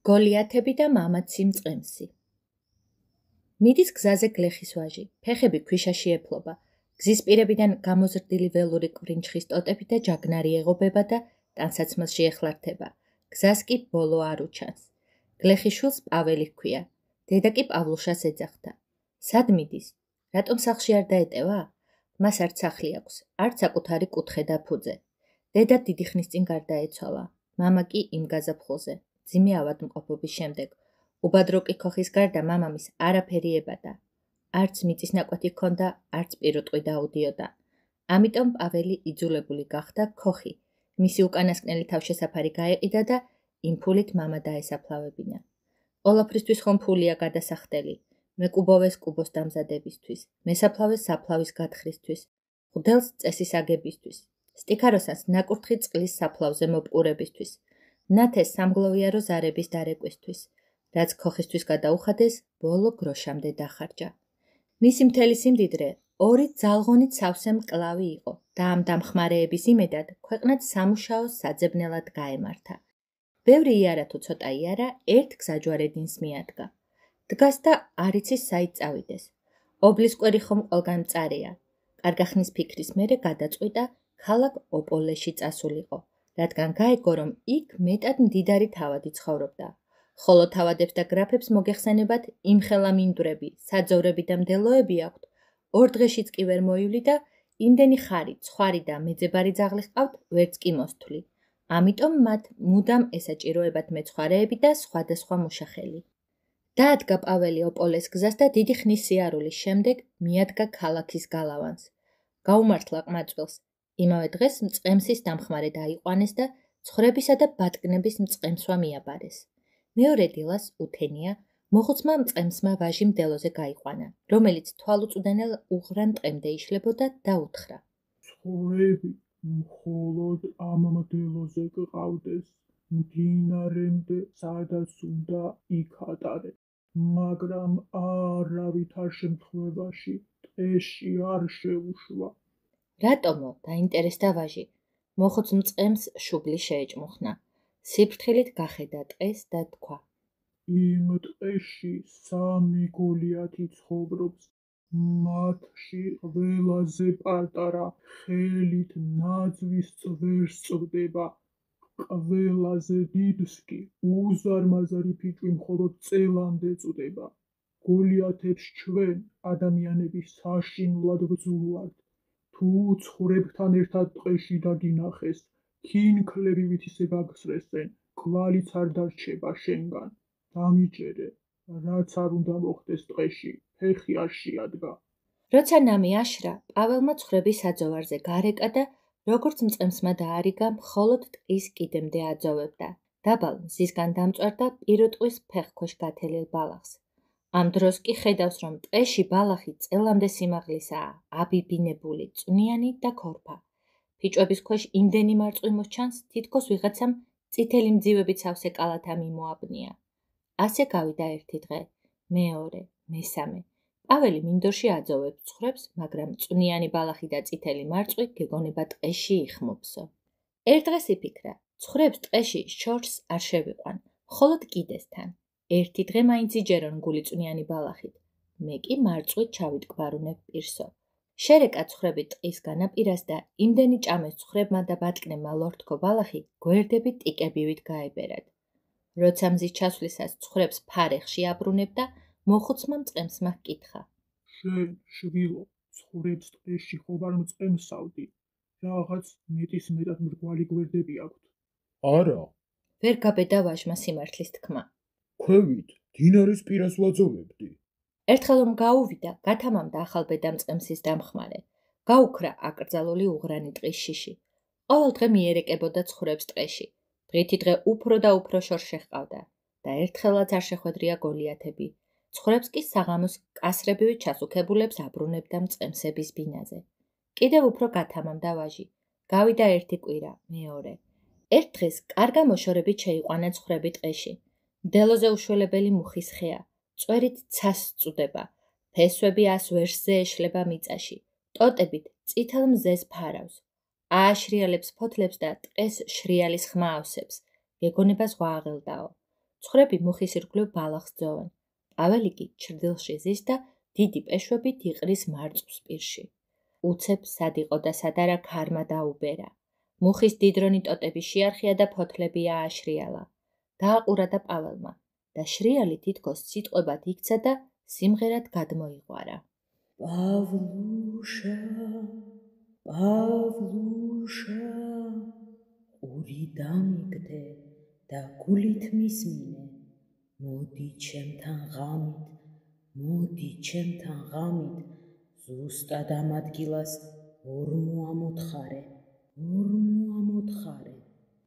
გოლიათები და მამაცი მწყემსი. მიდის გზაზე გლეხის ვაჟი, ფეხები ქვიშაში ეფლობა, გზის პირებიდან გამოზრდილი ველური კვრინჩხის ტოტები და ჯაგნარი ეღობება და ტანსაცმელში ეხლართება. გზას კი ბოლო არ უჩანს. გლეხის შვილს პაველი ჰქვია, დედა კი პავლუშას ეძახდა. სად მიდის? რატომ სახლში არ დაეტევა? მას არც სახლი აქვს, არც საკუთარი კუთხე და ფუძე. დედა დიდი ხნის წინ გარდაეცვალა, მამა კი იმ გაზაფხულზე. ძიმე ავადმყოფობის შემდეგ. უბადრო კიქოხის გარდა მამამის არაფერი ებადა. არც მიწის ნაკვეთი ჰქონდა, არც პირუტყვი დაუდიოდა. ამიტომ პაველი იძულებული გახდა ქოხი. მისი უკანასკნელი თავშესაფარი გაეყიდა და იმ ფულით მამა დაესაფლავებინა. ყველაფრისთვის ხომ ფულია გადასახდელი. მეკუბოვეს კუბოს დამზადებისთვის, მესაფლავეს საფლავის გათხრისთვის, ღვთელს წესის აგებისთვის, სტიქაროსანს ნაკურთხი წყლის საფლავზე მოპყურებისთვის. ნათეს სამგლოვიარო ზარების დარეკვისთვის, რაც ქოხისთვის გადაუხადეს, ბოლო გროშამდე დახარჯა. მისი მთელი სიმდიდრე 2 ძალღონით სავსე მკლავი იყო და ამ დამხმარეების იმედად ქვეყნად სამუშაო საძებნელად გაემართა. ბევრი იარა თუ ცოტა იარა, ერთ გზაჯვარედინს მიადგა. დგას და არ იცის საით წავიდეს. ობლის კვერი ხომ ყველგან მწარეა. კარგახნის ფიქრის მერე გადაწყვიტა ქალაქ ოპოლეში წასულიყო. რადგან გაეგო, რომ იქ მეტად მდიდარი თავადი ცხოვრობდა. ხოლო თავადებს და გრაფებს მოგეხსენებათ იმხელა მინდვრები, საძოვრები და მდელოები აქვთ, 2 დღეშიც კი ვერ მოივლი და იმდენი ხარი, ცხვარი და მეძებარი ძაღლი ჰყავთ, ვერც კი მოსთვლი. ამიტომ მათ მუდამ ესაჭიროებათ მეცხვარეები და სხვადასხვა მუშახელი. დაადგა პაველი ოპოლეს გზას და დიდი ხნის სიარულის შემდეგ მიადგა ქალაქის გალავანს. გაუმართლა ყმაწვილს. იმავე დღეს მწყემსის დამხმარე დაიყვანეს და ცხვრებისა და ბატკნების მწყემსვა მიაბარეს. მეორე დილას უთენია მოხუცმა მწყემსმა ვაჟი მდელოზე გაიყვანა, რომელიც თვალუწვდენელ უღრან ტყემდე იშლებოდა და უთხრა. ცხვრები მხოლოდ ამ მდელოზე გყავდეს, მდინარემდე სადაც უნდა იქ ატარე, მაგრამ არავითარ შემთხვევაში ტყეში არ შეუშვა. რატომო? დაინტერესდა ვაჟი. მოხუც მწყემს შუბლი შეეჭმუხნა. სიფრთხილით გახედა ტყეს და თქვა. იმ ტყეში 3 გოლიათი ცხოვრობს. მათში ყველაზე პატარა ხელით ნაძვის წვერს წვდება. ყველაზე დიდს კი უზარმაზარი ფიჭვი მხოლოდ წელამდე წვდება. გოლიათებს ჩვენ, ადამიანები, საშინლად ვძულვართ. თუ ცხვრებთან ერთად ტყეში დაგინახეს, ქინქლები ისე გაგსრესენ, კვალიც არ დარჩება შენგან. დამიჯერე, რაც არ უნდა მოხდეს ტყეში, ფეხი არ შეადგა. როცა ნამი აშრა, პაველმა ცხვრების აძოვარზე გარეკა და როგორც მწყემსმა დაარიგა, მხოლოდ ტყის კიდემდე აძოვებდა. დაბალ მზისგან დამწვარდა პირუტყვის ფეხქვეშ გათელილ ბალახს. ამ დროს კი ხედავს, რომ ტყეში ბალახი წელამდე სიმაღლისაა, აბიბინებული, წვნიანი და ქორფა. ფიჭვების ქვეშ იმდენი მარწყვი მოსჩანს, თითქოს ვიღაცამ წითელი მძივებით სავსე კალათა მიმოაბნია. ასე გავიდა ერთი დღე, მეორე, მესამე. პაველი მინდორში აძოვებს ცხვრებს, მაგრამ წვნიანი ბალახი და წითელი მარწყვი გეგონება ტყეში იხმობსო. ერთ დღეს იფიქრა, ცხვრებს ტყეში შორს არ შევიყვან, მხოლოდ კიდესთან. ერთი დღე მაინც იჯერონ გულიწვნიანი ბალახით. მე კი მარწყვით ჩავიტკვარუნებ პირსო. შერეკა ცხვრები ტყის განაპირას და იმდენი ჭამეს ცხვრებმა და ბატკნებმა ლორთქო ბალახი, გვერდები ტიკებივით გაებერად. როცა მზის ჩასვლისას ცხვრებს ფარეხში აბრუნებდა, მოხუცმა მწყემსმა ჰკითხა. შენ, შვილო, ცხვრებს ტყეში ხო არ მწყემსავდი? რაღაც მეტის მეტად მრგვალი გვერდები აქვთ. არა. ვერ გაბედა ვაჟმა სიმართლის თქმა. ქვევით, დინარის პირას ვაძოვებდი. ერთხელ რომ გაუვიდა, გათამამდა ახალბედა მწყემსის დამხმარე. გაუქრა აკრძალული უღრანი ტყის შიში. ყოველ დღე მიერეკებოდა ცხვრებს ტყეში. დღითი დღე უფრო და უფრო შორს შეჰყავდა და ერთხელაც არ შეხვედრია გოლიათები. ცხვრებს კი საღამოს კასრებივით ჩასუქებულებს აბრუნებდა მწყემსების ბინაზე. კიდევ უფრო გათამამდა ვაჟი. გავიდა ერთი კვირა, მეორე. ერთ დღეს კარგა მოშორებით შეიყვანა ცხვრები ტყეში. მდელოზე უშველებელი მუხის ხეა, წვერით ცას წვდება, ფესვები 100 ვერსზე ეშლება მიწაში, ტოტებით წითელ მზეს ფარავს. ააშრიალებს ფოთლებს და ტყეს შრიალის ხმა ავსებს, გეგონება ზღვა აღელდაო. ცხვრები მუხის ირგვლივ ბალახს ძოვენ. პაველი კი ჩრდილში ზის და დიდი პეშვებით იყრის მარწყვის პირში. უცებ სად იყო და სად არა ქარმა დაუბერა. მუხის დიდრონი ტოტები შეარხია და ფოთლები ააშრიალა. დააყურა და პაველმა და შრიალი თითქოს სიტყვებად იქცა და სიმღერად გადმოიღვარა. პავლუშა, პავლუშა, ყური დამიგდე და გულით მისმინე, მოდი ჩემთან ღამით, მოდი ჩემთან ღამით, ზუსტად ამ ადგილას ორ მოამოთხარე,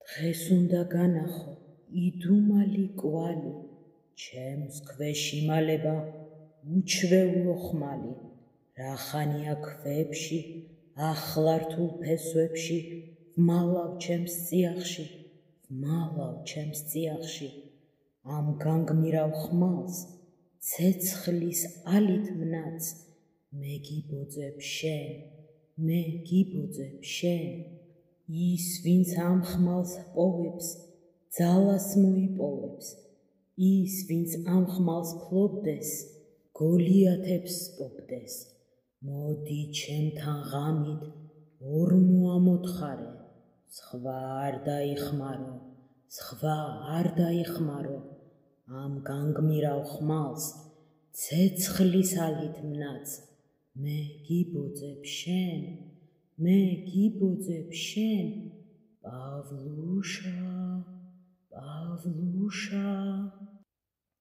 დღეს უნდა განახო იდუმალი კვალი, ჩემს ქვეშ იმალება უჩვეულო ხმალი, რახანია ქვებში, ახლა რთულ ფესვებში, ვმალავ ჩემს წიაღში, ამ განგმირალ ხმალს, ცეცხლის ალით მნაც, მე გიბოძებ შენ, ის ვინც ამ ხმალს პოვებს, ძალას მოიპოვებს, ის ვინც ამ ხმალს ფლობდეს, გოლიათებს პოპდეს, მოდი ჩემთან ღამით ორ მოამოთხარე, სხვა არ დაიხმარო, ამ განგმირალ ხმალს, ცეცხლის ალით მნაც, მე გიბოძებ შენ, პავლუშა.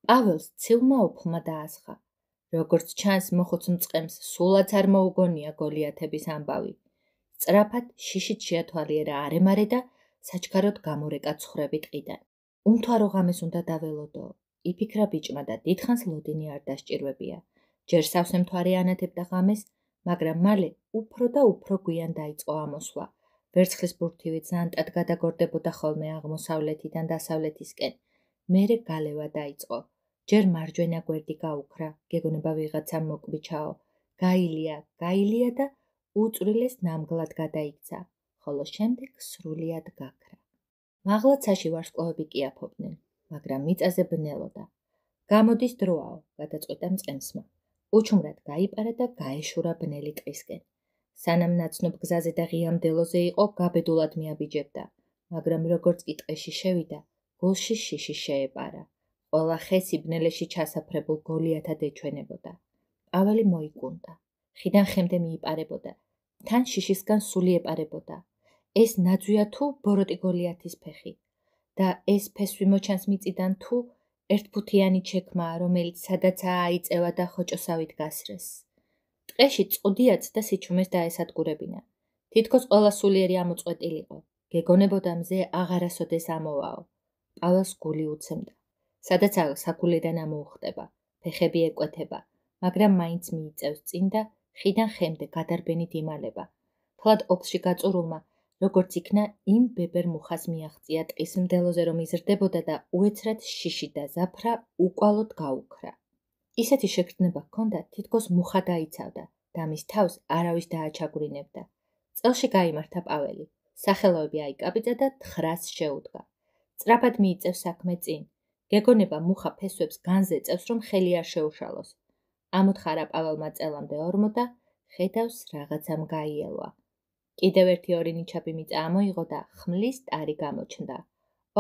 პაველს ცილმა უფლმა დაასხა. როგორც ჩანს, მოხუც მწყემს სულაც არ მოუგონია გოლიათების ამბავი. სწრაფად შიშით შეათვალიერა არემარე და საჩქაროდ გამორეკა ცხვრები ტყიდან. უმთვარო ღამეს უნდა დაველოდო, იფიქრა ბიჭმა და დიდხანს ლოდინი არ დასჭირვებია. ჯერ სავსე მთვარე ანათებდა ღამეს, მაგრამ მალე უფრო და უფრო გვიან დაიწყო ამოსვლა. ვერცხლის ბურთივი ზანტად გადაგორდებოდა ხოლმე აღმოსავლეთიდან დასავლეთისკენ. მერე გალევა დაიწყო. ჯერ მარჯვენა გვერდი გაუქრა, გეგონება ვიღაცამ მოკბიჩაო. გაილია და უწვრილეს ნამგლად გადაიქცა, ხოლო შემდეგ სრულიად გაქრა. მაღლაცაში ვარსკვლავები კიაფობდნენ, მაგრამ მიწაზე ბნელოდა. გამოდის დროაო, გადაწყვიტა მწყემსმა. უჩუმრად გაიპარა და გაეშურა ბნელი ტყისკენ. სანამ ნაცნობ გზაზე და ღია მდელოზე იყო, გაბედულად მიაბიჯებდა, მაგრამ როგორც კი ტყეში შევიდა, გულში შიში შეეპარა. ყველა ხესი ბნელეში ჩასაფრებულ გოლიათად ეჩვენებოდა. პაველი მოიკუნდა. ხიდან ხემდე მიიპარებოდა. თან შიშისგან სული ეპარებოდა. ეს ნაძვია თუ ბოროტი გოლიათის ფეხი და ეს ფესვი მოჩანს მიწიდან თუ ერთფუთიანი ჩექმაა, რომელიც სადაცაა აიწევა და ხოჭოსავით გასრეს. ტყეში წყუდიაც და სიჩუმეს დაესადგურებინა. თითქოს ყველა სულიერი ამოწყვეტილიყო. გეგონებოდა მზე აღარასოდეს ამოვაო. პაველს გული უცემდა. სადაც საგულიდან ამოუხტება, ფეხები ეკვეთება, მაგრამ მაინც მიიწევს წინ და ხიდან ხემდე გადარბენით იმალება. თლად ოფსში გაწურულმა, როგორც იქნა, იმ ბებერ მუხას მიაღწია ტყის მდელოზე რომ იზრდებოდა და უეცრად შიში და ზაფრა უკვალოდ გაუქრა. ისეთი შეგრძნება ჰქონდა, თითქოს მუხა დაიცავდა და მის თავს არავის დააჩაგვრინებდა. წელში გაიმართა პაველი, სახელოები აიკაბიძა და 9-ს შეუდგა. სწრაფად მიიწევს საქმე წინ. გეგონება მუხა ფესვებს განზე წევს, რომ ხელი არ შეუშალოს. ამოთხარა პაველმა წელამდე ორმო და ხედავს რაღაცამ გაიელვა. კიდევ ერთი ორი ნიჩაბი მიწა ამოიღო და ხმლის ტარი გამოჩნდა.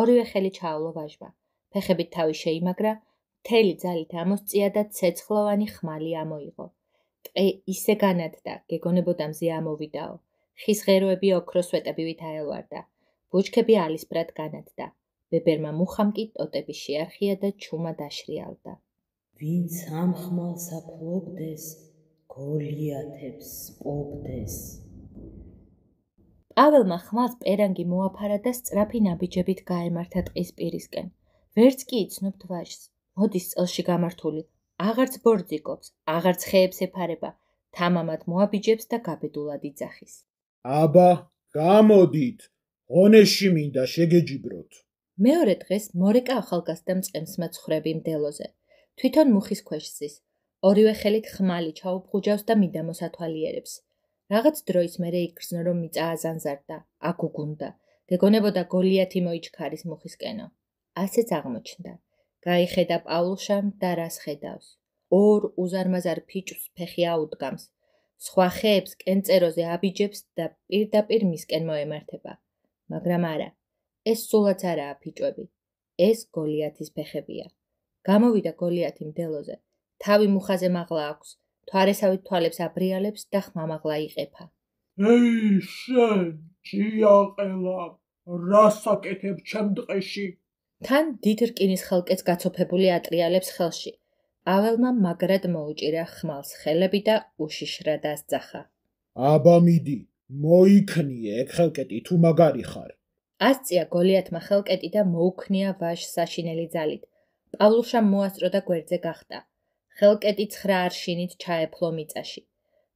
ორივე ხელი ჩაავლო ვაჟმა. ფეხებით თავი შეიმაგრა, მთელი ძალით ამოსწია და ცეცხლოვანი ხმალი ამოიღო. ტყე ისე განადგდა, გეგონებოდა მზე ამოვიდაო. ხის ღეროები ოქროს სვეტებივით აელვარდა. ბუჩქები ალისბრად განადგდა. ბებერმა მუხამ კი ტოტები შეარხია და ჩუმა დაშრიალდა. ვინც ამ ხმალს აფლობდეს, გოლიათებს პოპდეს. პაველმა ხმალს პერანგი მოაფარა და სწრაფი ნაბიჯებით გაემართა ტყის პირისკენ. ვერც კი იცნობთ ვაჟს, მოდის წელში გამართული, აღარც ბორძიკობს, აღარც ხეებს ეფარება, თამამად მოაბიჯებს და გაბედულად იძახის. აბა, გამოდით, ღონეში მინდა შეგეჯიბროთ. მეორე დღეს მორეკა ახალგაზრდა მწყემსმა ცხვრები მდელოზე. თვითონ მუხის ქვეშ ზის. ორივე ხელით ხმალი ჩაუბღუჯავს და მიდამოს ათვალიერებს. რაღაც დროის მერე იგრძნო, რომ მიწა აზანზარდა, აგუგუნდა. გეგონებოდა გოლიათი მოიჩქარის მუხისკენო. ასეც აღმოჩნდა. გაიხედა პავლუშამ და რას ხედავს. ორ უზარმაზარ ფიჭვს ფეხი აუდგამს. სხვა ხეებს კენწეროზე აბიჯებს და პირდაპირ მისკენ მოემართება. მაგრამ არა, ეს სულაც არაა ფიჭვები. ეს გოლიათის ფეხებია. გამოვიდა გოლიათი მდელოზე. თავი მუხაზე მაღლა აქვს, თვარესავით თვალებს აბრიალებს და ხმამაღლა იყეფა. ეი, შენ, ჭიაყელა, რას აკეთებ ჩემ ტყეში? თან დიდ რკინის ხელკეთს გაცოფებული ატრიალებს ხელში. პაველმა მაგრად მოუჭირა ხმალს ხელები და უშიშრად ასძახა. აბა მიდი, მოიქნიე ეგ ხელკეტი თუ მაგარი ხარ. ასწია გოლიათმა ხელკეტი და მოუქნია ვაჟს საშინელი ძალით. პავლუშამ მოასწრო და გვერდზე გახტა. ხელკეტი 9 არშინით ჩაეფლო მიწაში.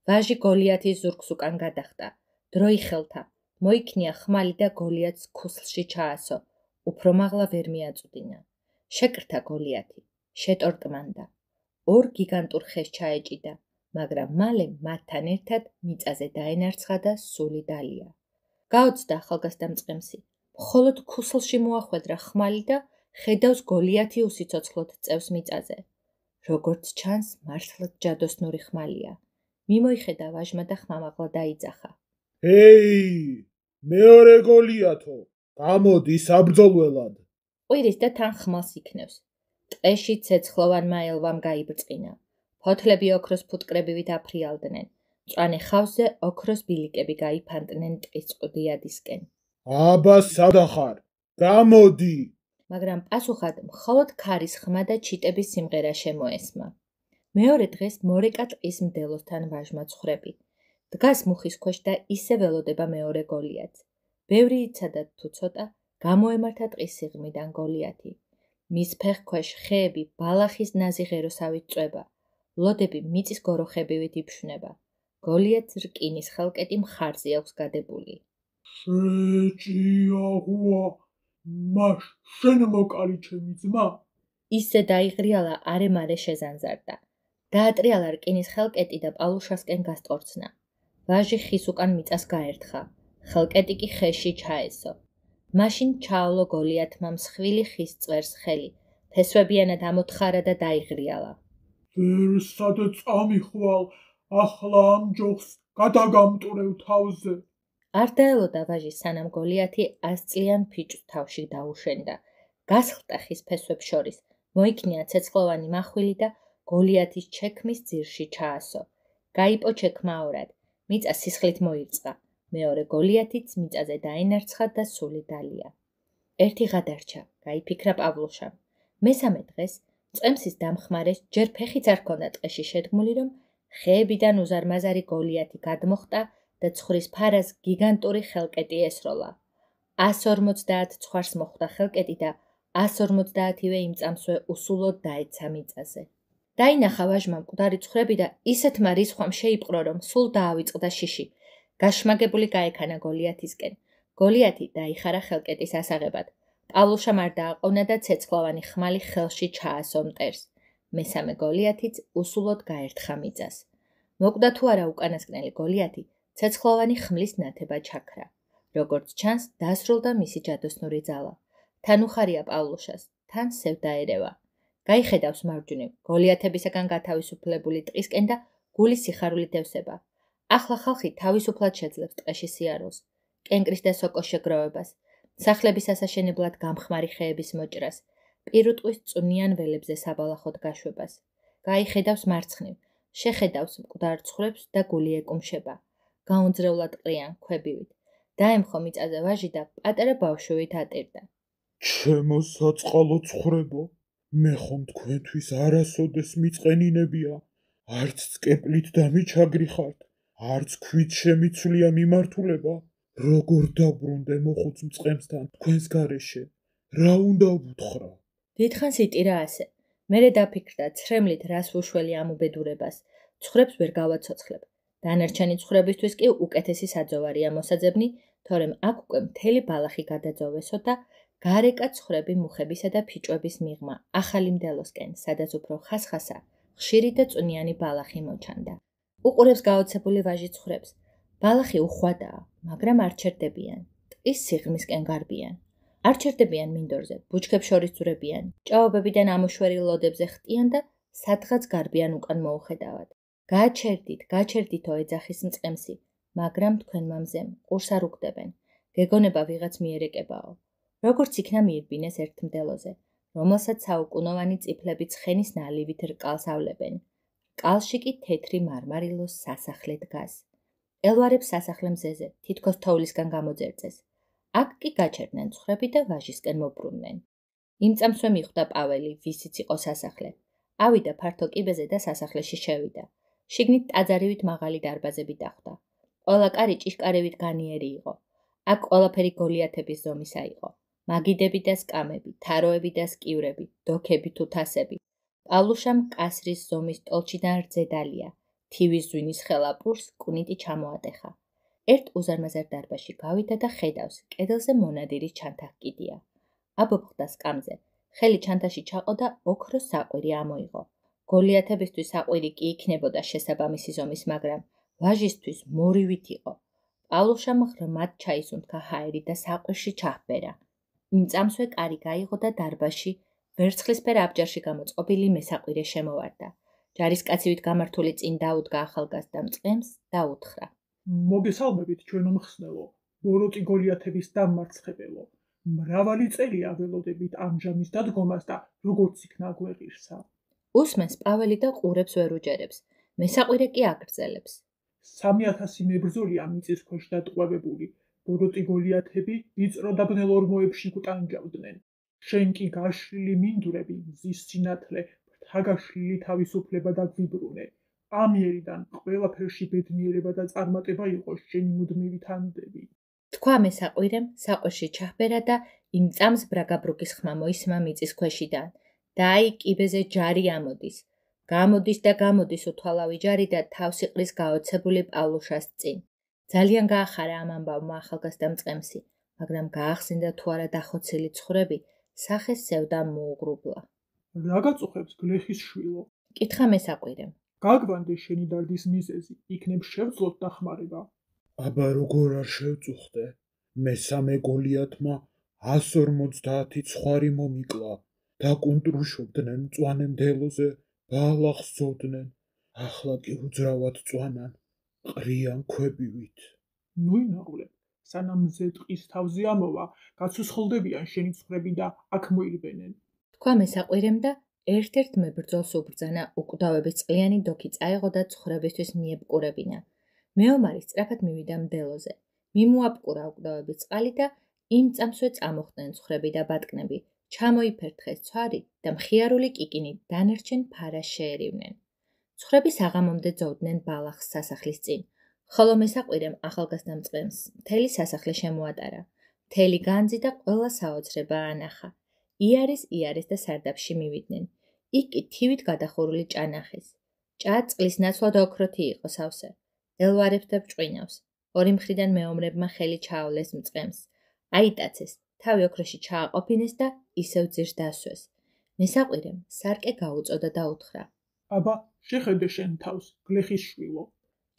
ვაჟი გოლიათის ზურგს უკან გადახტა. დრო იხელთა, მოიქნია ხმალი და გოლიათს ქუსლში ჩაასო. უფრო მაღლა ვერ მიაწუდინა. შეკრთა გოლიათი, შეტორტმანდა. ორ გიგანტურ ხეს ჩაეჭიდა, მაგრამ მალე მათთან ერთად მიწაზე დაენარცხა და სული დალია. გაოცდა ახალგაზრდა მწყემსი. მხოლოდ ქუსლში მოახვედრა ხმალი და ხედავს გოლიათი უსიცოცხლოდ წევს მიწაზე. როგორც ჩანს, მართლაც ჯადოსნური ხმალია. მიმოიხედა ვაჟმა და ხმამაღლა დაიძახა. ეი, მეორე გოლიათო, გამოდი საბრძოლველად. ყვირის და თან ხმალს იქნევს. ტყეში ცეცხლოვანმა ელვამ გაიბრწყინა. ფოთლები ოქროს ფუტკრებივით აფრიალდნენ. მწვანე ხავზე ოქროს ბილიკები გაიფანტნენ ტყის წყუდიადისკენ. აბა სადახარ, გამოდი. მაგრამ პასუხად მხოლოდ ქარის ხმა და ჩიტების სიმღერა შემოესმა. მეორე დღეს მორეკა ტყის მდელოსთან ვაჟმა ცხრები. დგას მუხის ქვეშ და ისე ველოდება მეორე გოლიათს. ბევრი იცოდა თუ ცოტა, გამოემართა ტყის სიღრმიდან გოლიათი. მის ფეხქვეშ ხეები ბალახის ნაზი ღეროსავით წვება. ლოდები მიწის გოროხებივით იფშნება. გოლიათს რკინის ხელკეტი მხარზე აქვს გადებული. შეჭიაღუა, მაშ შენ მოკალი ჩემი ძმა? ისე დაიღრიალა არე-მარე შეზანზარდა. დაატრიალა რკინის ხელკეტი და პავლუშასკენ გასტყორცნა. ვაჟი ხის უკან მიწას გაერთხა. ხელკეტი კი ხეში ჩაესო. მაშინ ჩაავლო გოლიათმა მსხვილი ხის წვერს ხელი. ფესვებიანად ამოთხარა და დაიღრიალა. ვერ სად წამიხვალ, ახლა ამ ჯოხს გადაგამტვრევ თავზე. არ დაელოდა ვაჟი სანამ გოლიათი 100 წლიან ფიჭვს თავში დაუშენდა. გასხლტა ხის ფესვებს შორის, მოიქნია ცეცხლოვანი მახვილი და გოლიათის ჩექმის ძირში ჩაასო. გაიპო ჩექმა ორად, მიწა სისხლით მოირწყა. მეორე გოლიათიც მიწაზე დაენარცხა და სული დალია. ერთი გადარჩა, გაიფიქრა პავლუშამ. მესამე დღეს მწყემსის დამხმარეს ჯერ ფეხიც არ ჰქონდა ტყეში შედგმული, რომ ხეებიდან უზარმაზარი გოლიათი გადმოხტა და ცხრის ფარას გიგანტური ხელკეტი ესროლა. 150 ცხვარს მოხვდა ხელკეტი და 150-ვე იმ წამსვე უსულოდ დაეცა მიწაზე. დაინახა ვაჟმა მკვდარი ცხრები და ისეთმა რისხვამ შეიპყრო, რომ სულ დაავიწყდა შიში. გაშმაგებული გაექანა გოლიათისკენ. გოლიათი დაიხარა ხელკეტის ასაღებად. პავლუშამ არ დააყოვნა და ცეცხლოვანი ხმალი ხელში ჩაასო მტერს. მესამე გოლიათიც უსულოდ გაერთხა მიწას. მოკვდა თუ არა უკანასკნელი გოლიათი, ცეცხლოვანი ხმლის ნათება ჩაქრა. როგორც ჩანს, დასრულდა მისი ჯადოსნური ძალა. თან უხარია პავლუშას, თან სევდა ერევა. გაიხედავს მარჯვნივ, გოლიათებისაგან გათავისუფლებული ტყისკენ და გული სიხარულით ევსება. ახლა ხალხი თავისუფლად შეძლებს ტყეში სიარულს, კენკრის და სოკოს შეგროვებას, სახლების ასაშენებლად გამხმარი ხეების მოჭრას, პირუტყვის წვნიან ველებზე საბალახოდ გაშვებას. გაიხედავს მარცხნივ, შეხედავს მკვდარ ცხრებს და გული ეკუმშება. გაუნძრევლად ყრიან ქვებივით. დაემხო მიწაზე ვაჟი და პატარა ბავშვით ატირდა. ჩემო საწყალო ცხრებო, მე ხომ თქვენთვის არასოდეს მიწყენინებია, არც წკეპლით დამიჩაგრიხართ, არც ქვით შემიცვლია მიმართულება, როგორ დაბრუნდე მოხუც მწყემსთან თქვენს გარეშე, რა უნდა ვუთხრა? დიდხანს იტირა ასე. მერე დაფიქრდა ცრემლით რას ვუშველი ამ უბედურებას, ცხრებს ვერ გავაცოცხლებ. დანარჩენი ცხრებისთვის კი უკეთესი საძოვარია მოსაძებნი, თორემ აქ უკვე მთელი ბალახი გადაძოვესო და გარეკა ცხრები მუხებისა და ფიჭვების მიღმა ახალი მდელოსკენ, სადაც უფრო ხასხასა, ხშირი და წვნიანი ბალახი მოჩანდა. უყურებს გაოცებული ვაჟი ცხრებს. ბალახი უხვადაა, მაგრამ არ ჩერდებიან. ტყის სიღრმისკენ გარბიან. არ ჩერდებიან მინდორზე, ბუჩქებს შორის ძვრებიან, ჭაობებიდან ამოშვერი ლოდებზე ხტიან და სადღაც გარბიან უკან მოუხედავად. გაჩერდითო ეძახის მწყემსი, მაგრამ თქვენმა მზემ ყურს არ უგდებენ. გეგონება ვიღაც მიერეკებაო. როგორც იქნა მიირბინეს ერთ მდელოზე, რომელსაც საუკუნოვანი წიფლები ცხენის ნალივით რკალს ავლებენ. რკალში კი თეთრი მარმარილოს სასახლე დგას. ელვარებს სასახლე მზეზე, თითქოს თოვლისგან გამოძერწეს. აქ კი გაჩერდნენ ცხრები და ვაჟისკენ მობრუნდნენ. იმ წამსვე მიხვდა პაველი, ვისიც იყო სასახლე. ავიდა ფართო კიბეზე და სასახლეში შევიდა. შიგნით ტაძარივით მაღალი დარბაზები დახვდა. ყველა კარი ჭიშკარევით განიერი იყო. აქ ყველაფერი გოლიათების ზომისა იყო. მაგიდები და სკამები, თაროები და სკივრები, დოქები თუ თასები. პავლუშამ კასრის ზომის ტოლჩიდან რძედალია, თივის ზვინის ხელაპურს კუნიტი ჩამოატეხა. ერთ უზარმაზარ დარბაზში გავიდა და ხედავს, კედელზე მონადირის ჩანთაკიდია. აბობხდა სკამზე, ხელი ჩანთაში ჩაყო და ოქროს საყვირი ამოიღო. გოლიათებისთვის საყვირი კი იქნებოდა შესაბამისი ზომის, მაგრამ ვაჟისთვის მორივით იყო. პავლუშამ ღრმად ჩაისუნთქა ჰაერი და საყვირში ჩაჰბერა. იმ წამსვე კარი გაიღო და დარბაზში ვერცხლისფერ აბჯარში გამოწყობილი მესაყვირე შემოვარდა. ჯარისკაცივით გამართული წინ დაუდგა ახალგაზრდა მწყემს და უთხრა: მოგესალმებით, ჩვენო მხსნელო, ბოროტი გოლიათების დამარცხებელო. მრავალი წელია ველოდებით ამჟამის დადგომას და როგორც იქნა გვეღირსა. უსმენს პაველი და ყურებს ვერ უჯერებს. მესაყვირე კი აგრძელებს. 3000 მებრძოლია მიწისქვეშ დატყვევებული. ბოროტი გოლიათები ვიწრო და ბნელ ორმოებში გუტანჯავდნენ. შენ კი გაშლილი მინდვრები, მზის სინათლე, ფრთაგაშლილი თავისუფლება და გვიბრუნე. ამიერიდან ყველაფერში ბედნიერება და წარმატება იყო შენი მუდმივი თანდები. თქვა მესაყვირემ, საყვირში ჩაჰბერა და იმ წამს ბრაგაბრუკის ხმა მოისმა მიწის ქვეშიდან. და აი კიბეზე ჯარი ამოდის. გამოდის უთვალავი ჯარი და თავს იყრის გაოცებული პავლუშას წინ. ძალიან გაახარა ამ ამბავმა ახალგაზრდა მწყემსი, მაგრამ გაახსენდა თუ არა დახოცილი ცხრები, სახეს სევდა მოუღრუბლა. რა გაწუხებს გლეხის შვილო? კითხა მესაყვირემ. გაგვანდე შენი დარდის მიზეზი, იქნებ შევძლოთ დახმარება. აბა როგორ არ შევწუხდე? მესამე გოლიათმა 150 ცხვარი მომიკლა. დაკუნტრუშობდნენ მწვანე მდელოზე, ბალახს ძოვდნენ. ახლა კი უძრავად წვანან, ყრიან ქვებივით. ნუ ინაღვლე, სანამ მზე ტყის თავზე ამოვა, გაცოცხლდებიან შენი ცხრები და აქ მოირბენენ. თქვა მესაყვირემ და ერთ-ერთ მებრძოლს უბრძანა უკვდავების წყლიანი დოქი წაიღო და ცხრებისთვის მიებყურებინა. მეომარი სწრაფად მივიდა მდელოზე. მიმოაპყურა უკვდავების წყალი და იმ წამსვე წამოხდნენ ცხრები და ბატკნები. ჩამოიფერთხეს ცვარი და მხიარული კიკინით დანერჩენ ფარას შეერივნენ. ცხრები საღამომდე ძოვდნენ ბალახს სასახლის წინ, ხოლო მესაყვირემ ახალგაზრდა მწყემს მთელი სასახლე შემოატარა. მთელი განძი და ყველა საოცრება ანახა. იარის და სარდაფში მივიდნენ. იქ კი თივით გადახურული ჭა ნახეს. ჭა წყლის ნაცვლად ოქროთი იყო სავსე. ელვარებს და ბრჭყვინავს. ორი მხრიდან მეომრებმა ხელი ჩაავლეს მწყემს. აიტაცეს, თავი ოქროში ჩააყოფინეს და ისევ ძირს დასვეს. მესაყვირემ სარკე გაუწოდა და უთხრა: აბა, შეხედე შენ თავს, გლეხის შვილო.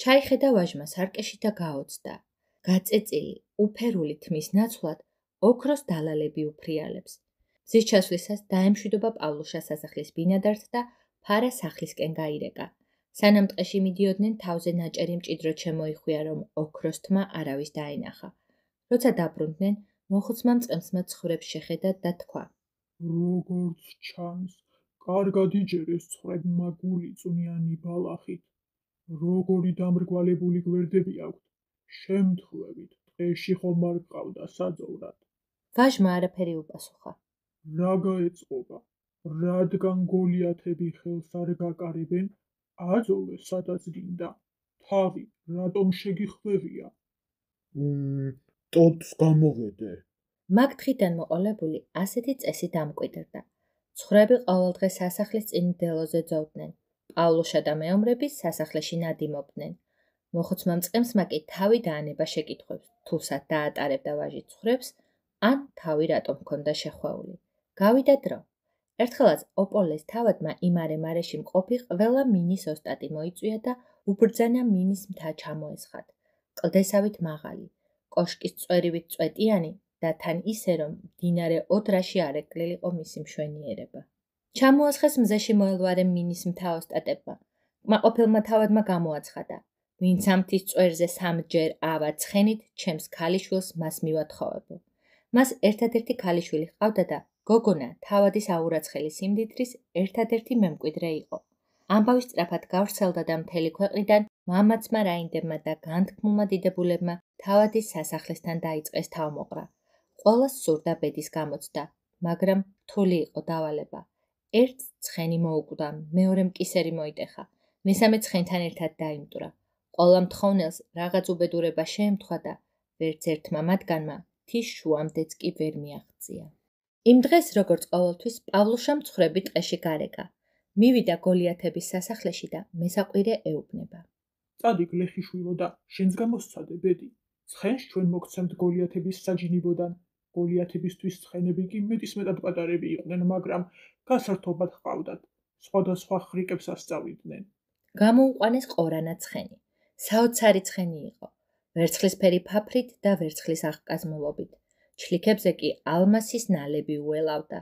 ჩაიხედა ვაჟმა სარკეში და გაოცდა. გაწეწილი, უფერული თმის ნაცვლად ოქროს დალალები უფრიალებს. მზის ჩასვლისას დაემშვიდობა პავლუშას სასახლის ბინადარს და ფარა სახლისკენ გაირეკა. სანამ ტყეში მიდიოდნენ, თავზე ნაჭერი მჭიდროდ შემოიხვია, რომ ოქროს თმა არავის დაენახა. როცა დაბრუნდნენ, მოხუცმა მწყემსმა ცხრებს შეხედა და თქვა: როგორც ჩანს, კარგად იჯერეს ცხრებმა გული წვნიანი ბალახით. როგორი დამრგვალებული გვერდები აქვთ, შემთხვევით, ტყეში ხომ არ გყავდა საძოვრად. ვაჟმა არაფერი უპასუხა. რა გაეწყობა? რადგან გოლიათები ხელს არ გაკარებენ, აძოვე სადაც გინდა. თავი რატომ შეგიხვევია? ტოტს გამოვედე. მაგ დღიდან მოყოლებული ასეთი წესი დამკვიდრდა. ცხრები ყოველდღე სასახლის წინ მდელოზე ძოვდნენ. პავლუშა და მეომრები სასახლეში ნადიმობდნენ. მოხუცმა მწყემსმა კი თავი დაანება შეკითხვებს, თუსად დაატარებდა ვაჟი ცხრებს, ან თავი რატომ ჰქონდა შეხვეული. გავიდა დრო. ერთხელაც ოპოლეს თავადმა იმარე-მარეში მყოფი ყველა მინის ოსტატი მოიწვია და უბრძანა მინის მთა ჩამოესხათ. კლდესავით მაღალი, კოშკის წვერივით წვეტიანი, და თან ისე, რომ მდინარე ოდრაში არ ეკლილიყო მისი მშვენიერება. ჩამოასხეს მზეში მოელვარე მინის მთა ოსტატებმა. კმაყოფილმა თავადმა გამოაცხადა: ვინც ამთის წვერზე სამჯერ ავა ცხენით, ჩემს ქალიშვილს მას მივათხოვებო. მას ერთადერთი ქალიშვილი ჰყავდა და გოგონა თავადის აურაცხელი სიმდიდრის ერთადერთი მემკვიდრე იყო. ამბავი სწრაფად გავრცელდა და მთელი ქვეყნიდან მამაცმა რაინდებმა და განთქმულმა დიდებულებმა თავადის სასახლესთან დაიწყეს თავმოყრა. ყველას სურდა ბედის გამოცდა, მაგრამ რთული იყო დავალება. ერთს ცხენი მოუკვდა, მეორემ კისერი მოიტეხა, მესამე ცხენთან ერთად დაიმტვრა. ყველა მთხოვნელს რაღაც უბედურება შეემთხვა და ვერც ერთმა მათგანმა მთის შუამდეც კი ვერ მიაღწია. იმ დღეს, როგორც ყოველთვის, პავლუშა მცხრები ტყეში გარეკა. მივიდა გოლიათების სასახლეში და მესაყვირე ეუბნება. წადი გლეხიშვილო და შენს გამოსცადე ბედი. ცხენს ჩვენ მოგცემთ გოლიათების საჯინიბოდან. გოლიათებისთვის ცხენები კი მეტისმეტად პატარები იყვნენ, მაგრამ გასართობად ჰყავდათ. სხვადასხვა ხრიკებს ასწავლიდნენ. გამოუყვანეს ყორანა ცხენი. საოცარი ცხენი იყო. ვერცხლისფერი ფაფრით და ვერცხლის აღკაზმულობით. ჩლიქებზე კი ალმასის ნალები უელავდა.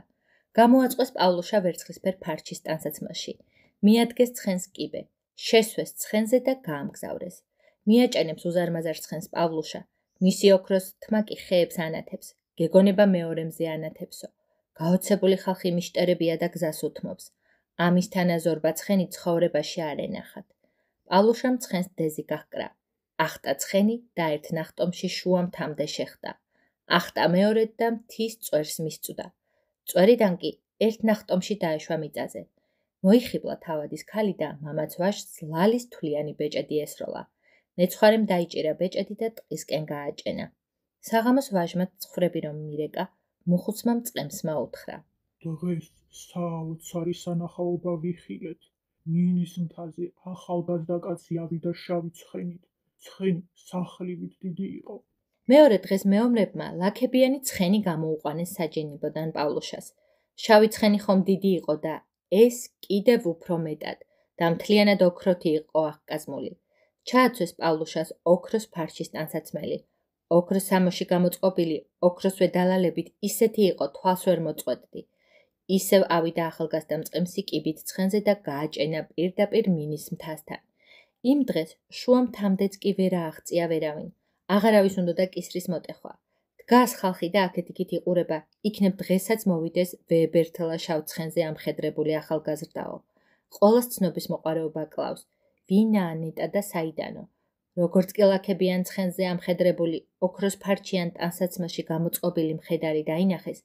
გამოაწყვეს პავლუშა ვერცხლისფერ ფარჩის ტანსაცმელში. მიადგეს ცხენს კიბე, შესვეს ცხენზე და გაამგზავრეს. მიაჭენებს უზარმაზარ ცხენს პავლუშა, მისი ოქროს თმა კი ხეებს ანათებს, გეგონება მეორე მზე ანათებსო. გაოცებული ხალხი მიშტერებია და გზას უთმობს. ამის თანაზორბა ცხენი ცხოვრებაში არ ენახათ. პავლუშამ ცხენს დეზი გაჰკრა. ახტა ცხენი და ერთ ნახტომში შუა მთამდე შეხტა. ახტა მეორედ და მთის წვერს მისწვდა. წვერიდან კი ერთ ნახტომში დაეშვა მიწაზე. მოიხიბლა თავადის ქალი და მამაც ვაჟს ლალის თვლიანი ბეჭედი ესროლა. მეცხვარემ დაიჭირა ბეჭედი და ტყისკენ გააჭენა. საღამოს ვაჟმა ცხრები რომ მირეკა, მუხუცმა მწყემსმა უთხრა: დღეს საოცარი სანახაობა ვიხილეთ. მინის მთაზე ახალგაზრდა კაცი ავიდა შავი ცხენით. ცხენი სახლივით დიდი იყო. მეორე დღეს მეომრებმა ლაქებიანი ცხენი გამოუყვანეს საჯინიბოდან პავლუშას. შავი ცხენი ხომ დიდი იყო და ეს კიდევ უფრო მეტად და მთლიანად ოქროთი იყო აღკაზმული. ჩააცვეს პავლუშას ოქროს ფარჩის ტანსაცმელი. ოქროს სამოში გამოწყობილი ოქროსვე დალალებით ისეთი იყო, თვალს ვერ მოწყვეტდი. ისევ ავიდა ახალგაზრდა მწყემსი კიბით ცხენზე და გააჭენა პირდაპირ მინის მთასთან. იმ დღეს შუა მთამდეც კი ვერ ააღწია ვერავინ. აღარავის უნდოდა კისრის მოტეხვა. დგას ხალხი და აქეთ-იქით იყურება, იქნებ დღესაც მოვიდეს ვეებერთელა შავ ცხენზე ამხედრებული ახალგაზრდაო. ყოველს ცნობის მოყარეობა კლავს. ვინაა ნეტა და საიდანო? როგორც კი ლაქებიან ცხენზე ამხედრებული ოქროს ფარჩიან ტანსაცმელში გამოწყობილი მხედარი დაინახეს,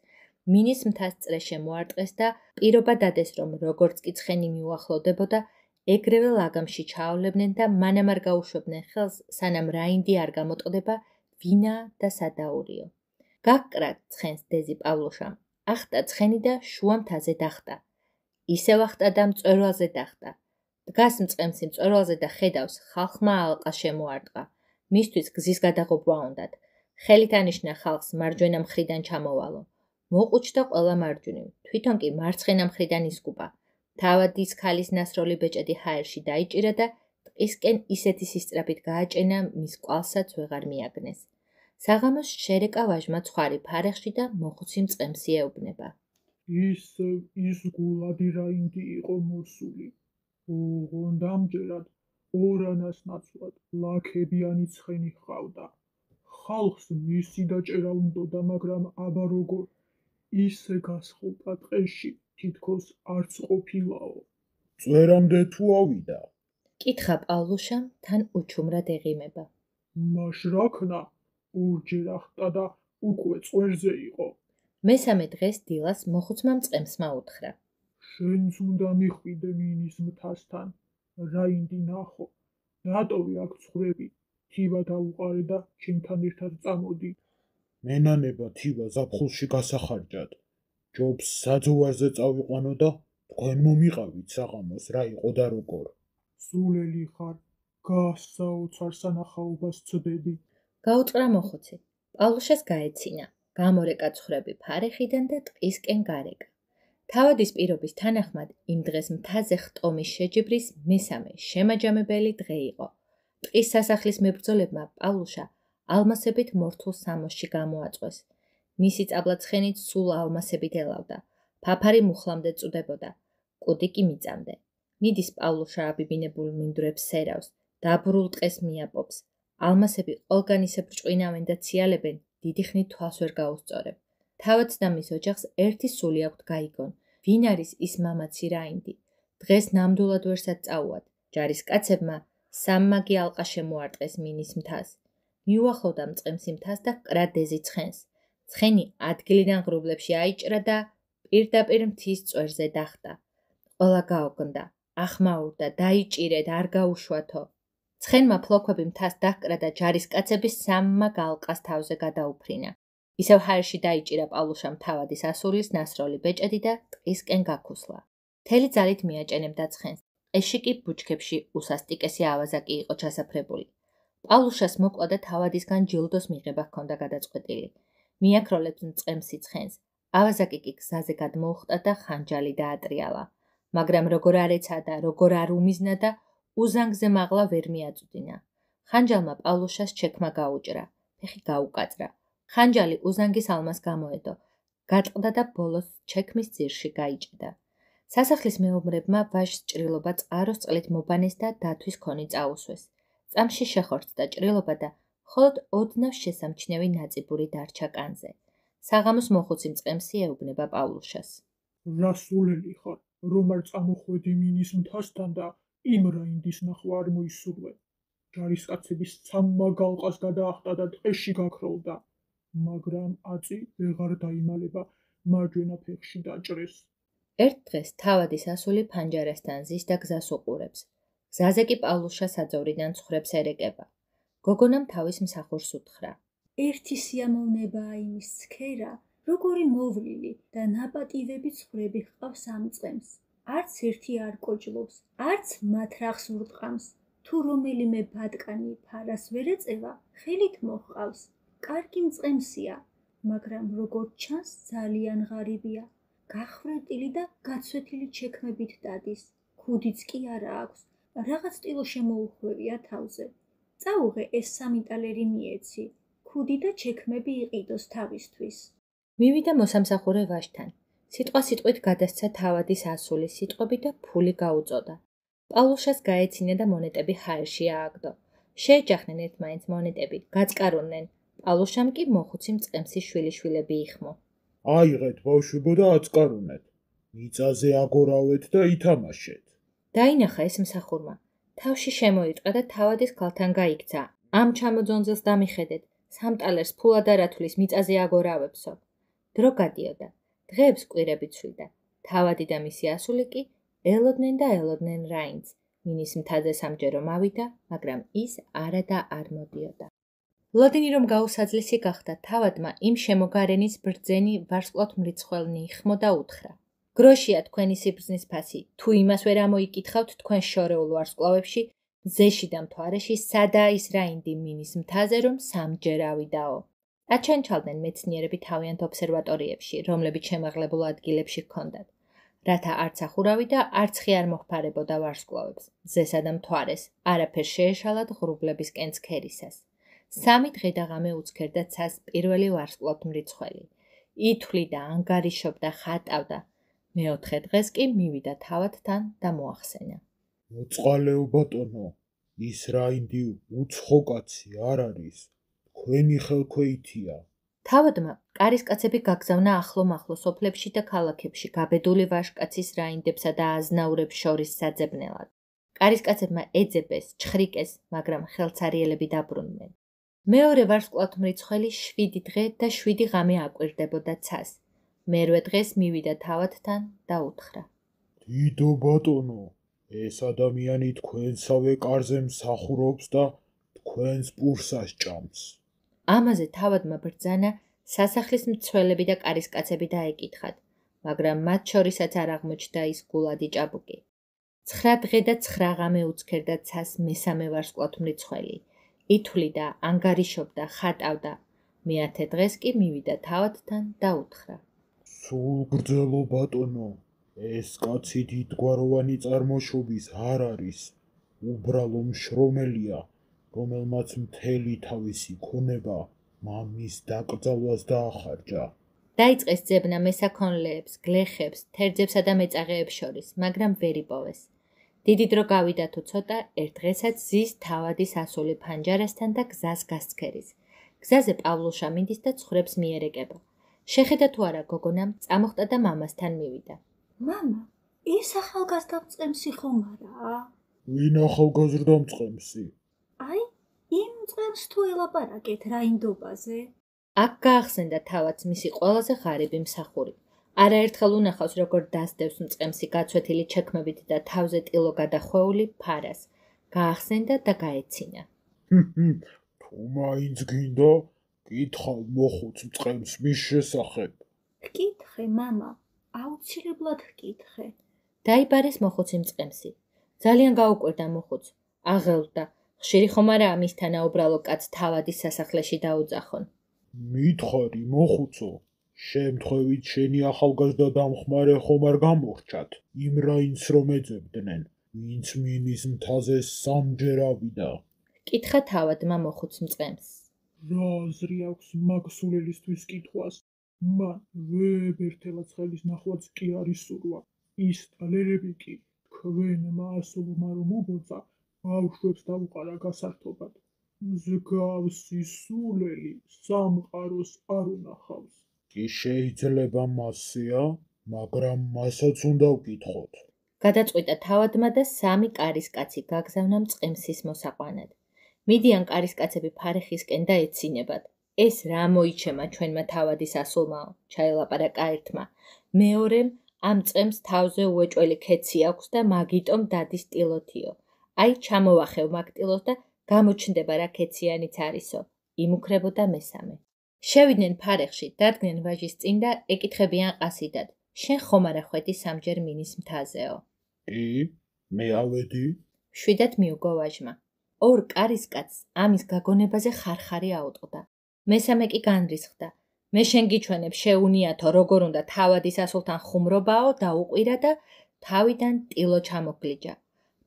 მინის მთას წრე შემოარტყეს და პირობა დადეს, რომ როგორც კი ცხენი მიუახლოვდებოდა, ეგრევე ლაგამში ჩაავლებდნენ და მანამ არ გაუშვებდნენ ხელს, სანამ რაინდი არ გამოტყდება, ვინაა და სადაურიო. გაკრა ცხენს დეზი პავლუშამ, ახტა ცხენი და შუა მთაზე დახტა. ისევ ახტა და მწვერვალზე დახტა. დგას მწყემსი მწვერვალზე და ხედავს, ხალხმა ალყა შემოარტყა. მისთვის გზის გადაღობა უნდათ. ხელით ანიშნა ხალხს მარჯვენა მხრიდან ჩამოვალო. მოყუჩდა ყველა მარჯვნივ, თვითონ კი მარცხენა მხრიდან ისკუპა. თავადის ქალის ნასროლი ბეჭედი ჰაერში დაიჭირა და ტყისკენ ისეთი სისწრაფით გააჭენა, მის კვალსაც ვეღარ მიაგნეს. საღამოს შერეკა ვაჟმა ცხარი ფარეხში და მოხუცი მწყემსი ეუბნება. ის გულადი რაინდი იყო მოსული. ოღონდ ამჯერად ორანას ნაცვლად ლაქებიანი ცხენი ჰყავდა. ხალხს მისი დაჭერა უნდოდა, მაგრამ აბა როგორ ისე გასხულტა ტყეში, თითქოს არც ყოფილაო. წვერამდე თუ ავიდა? კითხა პავლუშამ, თან უჩუმრად ეღიმება. მაშ რა ქნა? ორჯერ ახტა და უკვე წვერზე იყო. მესამე დღეს დილას მოხუცმა მწყემსმა უთხრა. შენც უნდა მიხვიდე მინის მთასთან, რაინდი ნახო. რატოვე აქ ცხრები? თივა დაუყარე და ჩემთან ერთად წამოდი. მენანება თივა ზაფხულში გასახარჯად. ჯობს საძოვარზე წავიყვანო და თქვენ მომიყავით საღამოს რა იყო და როგორ. სულელი ხარ, გასაოცარ სანახაობას ცდები. გაუწყრა მოხუცი. პავლუშას გაეცინა. გამორეკა ცხვრები ფარეხიდან და ტყისკენ გარეკა. თავადის პირობის თანახმად იმ დღეს მთაზე ხტომის შეჯიბრის მესამე შემაჯამებელი დღე იყო. ტყის სასახლის მებრძოლებმა პავლუშა ალმასებით მორთულ სამოსში გამოაწყვეს. მისი წაბლაცხენით სულ ალმასებით ელავდა. ფაფარი მუხლამდე წუდებოდა. კუდი კი მიწამდე. მიდის პავლუშა აბიბინებულ მინდვრებს სერავს, დაბრულ ტყეს მიაპობს. ალმასები ყველგან ისე ბრჭყვინავენ და ციალებენ, დიდი ხნით თვალს ვერ გაუსწორებ. თავადს და მის ოჯახს ერთი სული აქვთ გაიგონ, ვინ არის ის მამაცი რაინდი. დღეს ნამდვილად ვერსად წაუვად. ჯარისკაცებმა სამმაგი ალყა შემოარტყეს მინის მთას. მიუახლოვდა მწყემსი მთას და კრა დეზი ცხენს. ცხენი ადგილიდან ღრუბლებში აიჭრა და პირდაპირ მთის წვერზე დახტა. ყველა გაოგნდა, ახმაურდა, დაიჭირეთ, არ გაუშვათო. ცხენმა ფლოქვები მთას დაჰკრა და ჯარისკაცების სამმაგ ალყას თავზე გადაუფრინა. ისევ ჰაერში დაიჭირა პავლუშამ თავადის ასულის ნასროლი ბეჭედი და ტყისკენ გაქუსლა. მთელი ძალით მიაჭენებდა ცხენს. ტყეში კი ბუჩქებში უსასტიკესი ავაზაკი იყო ჩასაფრებული. პავლუშას მოკლა და თავადისგან ჯილდოს მიღება ჰქონდა გადაწყვეტილი. მიაქროლებს მწყემსი ცხენს. ავაზაკი კი გზაზე გადმოუხტა და ხანჯალი დაატრიალა. მაგრამ როგორ არ ეცა და როგორ არ უმიზნა და უზანგზე მაღლა ვერ მიაწვდინა. ხანჯალმა პავლუშას ჩექმა გაუჭრა, ფეხი გაუკაწრა. ხანჯალი უზანგის ალმას გამოედო, გატყდა და ბოლოს ჩექმის ძირში გაიჭედა. სასახლის მეომრებმა ვაჟს ჭრილობა წყაროს წყლით მობანეს და დათვის ქონი წაუსვეს. წამში შეხორცდა ჭრილობა და მხოლოდ ოდნავ შესამჩნევი ნაწიბური დარჩა კანზე. საღამოს მოხუცი მწყემსი ეუბნება პავლუშას. რა სულელი ხარ, რომ არ წამოხვედი მინის მთასთან და იმ რაინდის ნახვა არ მოისურვე. ჯარისკაცების სამმაგ ალყას გადაახტა და ტყეში გაქროლდა. მაგრამ აწი ვეღარ დაიმალება, მარჯვენა ფეხში დაჭრეს. ერთ დღეს თავადის ასული ფანჯარასთან ზის და გზას უყურებს. გზაზე კი პავლუშა საძოვრიდან ცხვრებს ერეკება. გოგონამ თავის მსახურს უთხრა. ერთი სიამოვნებაა იმის ცქერა, როგორი მოვლილი და ნაპატივები ცხვრები ჰყავს ამ წყემს. არც ერთი არ კოჭლობს, არც მათრახს ურტყამს. თუ რომელიმე ბატკანი ფარას ვერ ეწევა, ხელით მოჰყავს. კარგი მწყემსია, მაგრამ როგორც ჩანს ძალიან ღარიბია. გახვრეტილი და გაცვეთილი ჩექმებით დადის. ქუდიც კი არა აქვს, რაღაც ტილო შემოუხვევია თავზე. წაუღე ეს 3 ტალერი მიეცი, ქუდი და ჩექმები იყიდოს თავისთვის. მივიდა მოსამსახურე ვაჟთან. სიტყვით გადასცა თავადის ასული სიტყვები და ფული გაუწოდა. პავლუშას გაეცინა და მონეტები ჰაერში ააგდო. შეეჯახნენ ერთმანეთს მონეტები, გაწკარულნენ. პავლუშამ კი მოხუცი მწყემსის შვილიშვილები იხმო. აიღეთ ბავშვებო და აწკარუნეთ. მიწაზე აგორავეთ და ითამაშეთ. დაინახა ეს მსახურმა. თავში შემოიტყა და თავადის ქალთან გაიქცა. ამ ჩამოძონძელს დამიხედეთ, 3 ტალერს ფულად არ ათვლის მიწაზე აგორავებსო. დრო გადიოდა. დღეებს კვირები ცვლიდა. თავადი და მისი ასული კი ელოდნენ და ელოდნენ რაინდს. მინის მთაზე სამჯერო მავიდა, მაგრამ ის არა და არ მოდიოდა. ლოდინი რომ გაუსაძლისი გახდა, თავადმა იმ შემოგარენის ბრძენი ვარსკვლავთ მრიცხველნი იხმო და უთხრა. გროშია თქვენი სიბრძნის ფასი, თუ იმას ვერ ამოიკითხავთ თქვენ შორეულ ვარსკვლავებში, ზეში და მთვარეში სადაა ის რაინდი მინის მთაზე, რომ სამჯერ ავიდაო. აჩენჩალდნენ მეცნიერები თავიანთ ობსერვატორიებში, რომლებიც შემაღლებულ ადგილებში ჰქონდათ, რათა არც ახურავი და არც ხე არ მოხფარებოდა ვარსკვლავებს, ზესა და მთვარეს, არაფერ შეეშალათ ღრუბლებისკენ ცქერისას. 3 დღე და ღამე უცქერდა ცას პირველი ვარსკვლავთ მრიცხველი. ითვლიდა, ანგარიშობდა, ხატავდა. მეოთხე დღეს კი მივიდა თავადთან და მოახსენა. მოწყალეო ბატონო, ის რაინდი უცხო კაცი არ არის. თქვენი ხელქვეითია. თავადმა კარისკაცები გაგზავნა ახლო-მახლო სოფლებში და ქალაქებში გაბედული ვაჟკაცის რაინდებსა და აზნაურებს შორის საძებნელად. კარისკაცებმა ეძებეს, ჩხრიკეს, მაგრამ ხელცარიელები დაბრუნდნენ. მეორე ვარსკვლავთ მრიცხველი 7 დღე და 7 ღამე აკვირდებოდა ცას. მერვე დღეს მივიდა თავადთან და უთხრა. დიდო ბატონო, ეს ადამიანი თქვენსავე კარზე მსახურობს და თქვენს პურსას ჭამს. ამაზე თავადმა ბრძანა სასახლის მცველები და კარისკაცები დაეკითხათ, მაგრამ მათ შორისაც არ აღმოჩნდა ის გულადი ჭაბუკი. 9 დღე და 9 ღამე უცქერდა ცას მესამე ვარსკვლავთ მრიცხველი. ითვლიდა, ანგარიშობდა, ხატავდა. მეათე დღეს კი მივიდა თავადთან და უთხრა. სულ გრძელო ბატონო, ეს კაცი დიდგვაროვანი წარმოშობის არ არის. უბრალო მშრომელია, რომელმაც მთელი თავისი ქონება მამის დაკრძალვას დაახარჯა. დაიწყეს ძებნა მესაქონლეებს, გლეხებს, თერძებსა და მეწაღეებს შორის, მაგრამ ვერ იპოვეს. დიდი დრო გავიდა თუ ცოტა, ერთ დღესაც ზის თავადის ასული ფანჯარასთან და გზას გასცქერის. გზაზე პავლუშა მიდის და ცხვრებს მიერეკება. შეხედა თუ არა გოგონამ, წამოხტა და მამასთან მივიდა. მამა, ეს ახალგაზრდა მწყემსი ხომ არაა? ვინ ახალგაზრდა მწყემსი? აი, იმ მწყემს თუ ელაპარაკეთ რაინდობაზე? აქ გაახსენდა თავადს მისი ყველაზე ღარიბი მსახური. არაერთხელ უნახავს, როგორ დასდევს მწყემსი გაცვეთილი ჩექმებით და თავზე ტილო გადახვეული ფარას. გაახსენდა და გაეცინა. თუ მაინც გინდა, კითხავ მოხუც მწყემს მის შესახებ. გკითხე, მამა, აუცილებლად გკითხე. დაიბარეს მოხუცი მწყემსი. ძალიან გაუკვირდა მოხუც. აღელვდა. ხშირი ხომ არაა მის თანაუბრალო კაცს თავადის სასახლეში დაუძახონ. მითხარი მოხუცო, შემთხვევით შენი ახალგაზრდა დამხმარე ხომ არ გამორჩათ? იმ რაინც რომ ეძებდნენ, ვინც მინის მთაზე სამჯერ ავიდა. კითხა თავადმა მოხუც მწყემს. რა აზრი აქვს მაგ სულელისთვის კითხვას? მან ვებერთელაც ხელის ნახვაც კი არის სურვა. ის ტალერები კი თქვენმა ასულმა რომ უბოძა, ბავშვებს დაუყარა გასართობად. მსგავსი სულელი სამყაროს არ უნახავს. კი შეიძლება მასეა, მაგრამ მასაც უნდა ვკითხოთ. გადაწყვიტა თავადმა და 3 კარისკაცი გაგზავნა მწყემსის მოსაყვანად. მიდიან კარისკაცები ფარეხისკენ და ეცინებად. ეს რა მოიჩემა ჩვენმა თავადის ასულმაო, ჩაელაპარაკა ერთმა. მეორემ ამ მწყემს თავზე უეჭველი ქეცი აქვს და მაგიტომ დადის ტილოთიო. აი ჩამოვახევ მაგ ტილოს და გამოჩნდება რა ქეციანიც არისო. იმუქრებოდა მესამე. შევიდნენ ფარეხში, დადგნენ ვაჟის წინ და ეკითხებიან ყასიდად. შენ ხომ არა ხვედი სამჯერ მინის მთაზეო? კი, მე ავედი. შვიდად მიუგო ვაჟმა. 2 კარისკაცს ამის გაგონებაზე ხარხარი აუტყდა. მესამე კი განრისხდა. მე შენ გიჩვენებ შეუნიათო როგორ უნდა თავადის ასულთან ხუმრობაო და უყვირა და თავიდან ტილო ჩამოგლიჯა.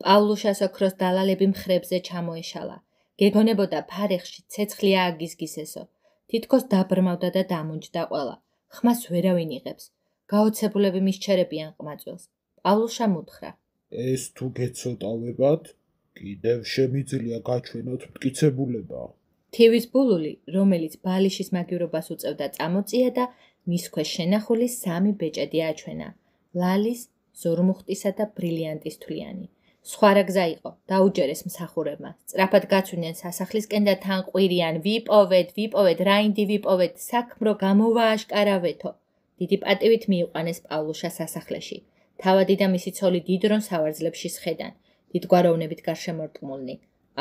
პავლუშას ოქროს დალალები მხრებზე ჩამოეშალა. გეგონებოდა ფარეხში ცეცხლი ააგიზგისესო. თითქოს დაბრმავდა და დამუნჯდა ყველა. ხმას ვერავინ იღებს. გაოცებულები მისჩერებიან ყმაწვილს. პავლუშა მუთხრა. ეს თუ გეცოტავებათ, კიდევ შემიძლია გაჩვენოთ მტკიცებულება. თივის ბულული, რომელიც ბალიშის მაგივრობას უწევდა, წამოწია და მის ქვეშ შენახული 3 ბეჭედი აჩვენა. ლალის, ზურმუხტისა და ბრილიანტის თვლიანი. სხვა რა გზა იყო, დაუჯერეს მსახურებმა. სწრაფად გაცვლიდნენ სასახლისკენ და თან ყვირიან, ვიპოვეთ, რაინდი ვიპოვეთ, საქმრო გამოვააშკარავეთო. დიდი პატივით მიიყვანეს პავლუშა სასახლეში. თავადი და მისი ცოლი დიდ რონ სავარძლებში სხედან, დიდგვაროვნებით გარშემორტყმულნი.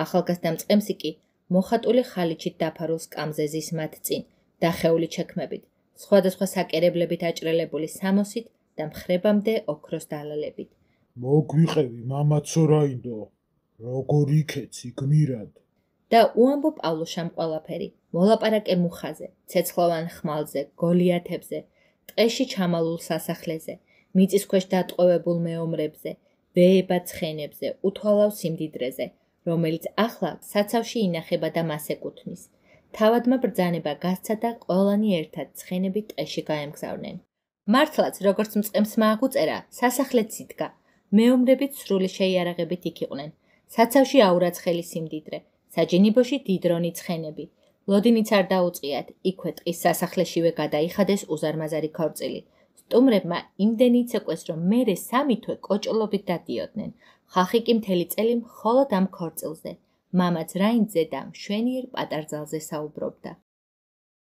ახალგაზრდა მწყემსი კი მოხატული ხალიჩით დაფარულ სკამზე ზის მათ წინ, დახეული ჩექმებით, სხვადასხვა საკერებლებით აჭრელებული სამოსით და მხრებამდე ოქროს დალალებით. მოგვიყევი მამაცო რაინდო, როგორ იქეცი გმირად. და უამბო პავლუშამ ყველაფერი, მოლაპარაკე მუხაზე, ცეცხლოვან ხმალზე, გოლიათებზე, ტყეში ჩამალულ სასახლეზე, მიწის ქვეშ დატყვევებულ მეომრებზე, ვეებად ცხენებზე, უთვალავ სიმდიდრეზე, რომელიც ახლა საცავში ინახება და მას ეკუთვნის. თავადმა ბრძანება გასცა და ყველანი ერთად ცხენებით ტყეში გაემგზავრნენ. მართლაც, როგორც მწყემსმა აღუწერა, სასახლეც იდგა. მეომრებით სრული შეიარაღებით იქ იყვნენ. საცავში აურაცხელი სიმდიდრე, საჯინიბოში დიდრონი ცხენები. ლოდინიც არ დაუწყიათ, იქვე ტყის სასახლეშივე გადაიხადეს უზარმაზარი ქორწილი. სტუმრებმა იმდენი იცეკვეს, რომ მერე 3 თვე კოჭლობით დადიოდნენ. ხალხი კი მთელი წელი მხოლოდ ამ ქორწილზე. მამაც რაინდზე და მშვენიერ პატარძალზე საუბრობდა.